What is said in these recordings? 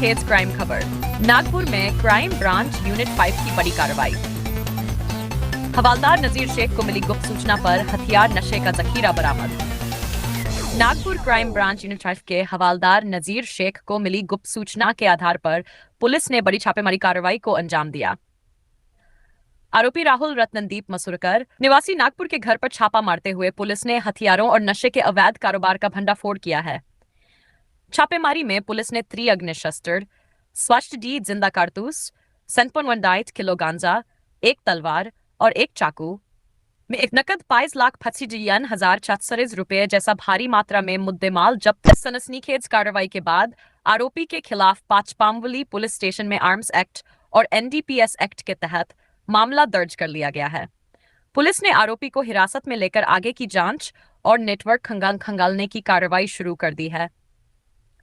सनसनीखेज क्राइम खबर। नागपुर में क्राइम ब्रांच यूनिट 5 की बड़ी कार्रवाई। हवालदार नजीर शेख को मिली गुप्त सूचना पर हथियार नशे का जखीरा बरामद। नागपुर क्राइम ब्रांच यूनिट 5 के हवालदार नजीर शेख को मिली गुप्त सूचना के आधार पर पुलिस ने बड़ी छापेमारी कार्रवाई को अंजाम दिया। आरोपी राहुल रत्नदीप मसूरकर निवासी नागपुर के घर पर छापा मारते हुए पुलिस ने हथियारों और नशे के अवैध कारोबार का भंडाफोड़ किया है। छापेमारी में पुलिस ने 3 अग्निशस्त्र, स्वास्ट डी जिंदा कारतूस, 7.18 किलो गांजा, 1 तलवार और 1 चाकू में एक नकद 5,85,440 रुपये जैसा भारी मात्रा में मुद्देमाल जब्त। सनसनीखेज कार्रवाई के बाद आरोपी के खिलाफ पाचपामवली पुलिस स्टेशन में आर्म्स एक्ट और एनडीपीएस एक्ट के तहत मामला दर्ज कर लिया गया है। पुलिस ने आरोपी को हिरासत में लेकर आगे की जांच और नेटवर्क खंगालने की कार्रवाई शुरू कर दी है।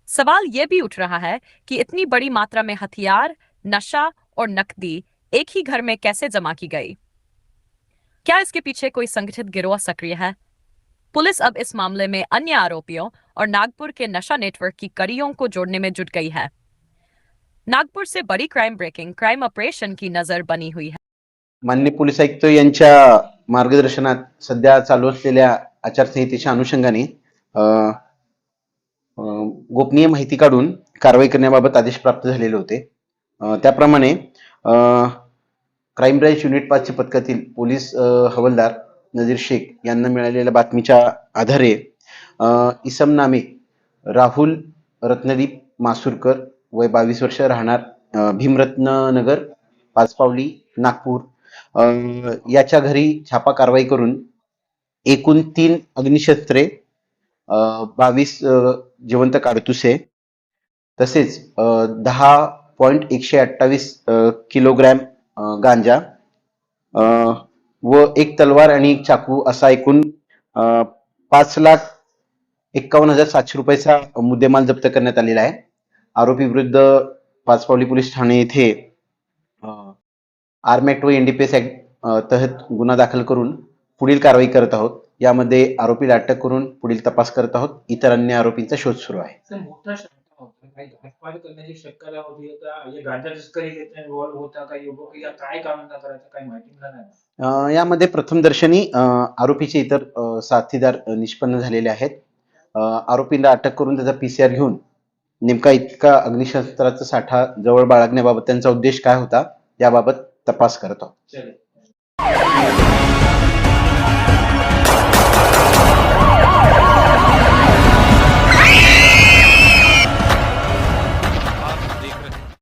सवाल यह भी उठ रहा है कि इतनी बड़ी मात्रा में हथियार, नशा और नकदी एक ही घर में कैसे जमा की गई? क्या इसके पीछे कोई संगठित गिरोह सक्रिय है? पुलिस अब इस मामले में अन्य आरोपियों और नागपुर के नशा नेटवर्क की कड़ियों को जोड़ने में जुट गई है। नागपुर से बड़ी क्राइम ऑपरेशन की नजर बनी हुई है। माननीय पोलीस आयुक्त यांच्या मार्गदर्शनात सध्या चालू असलेल्या आचारसंहितेच्या अनुषंगाने गोपनीय माहिती काढून कारवाई करण्याबाबत आदेश प्राप्त झालेले होते। त्याप्रमाणे क्राइम ब्रांच युनिट 5 पथकातील पोलीस हवालदार नजीर शेख यांना मिळालेल्या बातमीच्या आधारे इसम नामे राहुल रत्नदीप मासुरकर वय 22 वर्ष राहणार भीमरत्न नगर पाचपावली नागपूर याच्या घरी छापा कारवाई करून एकूण 3 अग्निशस्त्रे 22 जिवंत कारतुसे तसेच 10.128 किलोग्रॅम गांजा व 1 तलवार आणि 1 चाकू असा एकूण 5,51,700 रुपयाचा मुद्देमाल जप्त करण्यात आलेला आहे। आरोपी विरुद्ध पाचपावली पोलीस ठाणे येथे आर्मेट व एनडीपीएस ऍक्ट तहत गुन्हा दाखल करून पुढील कारवाई करत आहोत। यामध्ये आरोपीला अटक करून पुढील तपास करत आहोत। इतर अन्य आरोपींचा शोध सुरू आहे। यामध्ये प्रथमदर्शनी आरोपीचे इतर साथीदार निष्पन्न झालेले आहेत। आरोपीला अटक करून त्याचा पीसीआर घेऊन नेमका इतका अग्निशस्त्राचा साठा जवळ बाळगण्याबाबत त्यांचा उद्देश काय होता याबाबत तपास करत आहोत।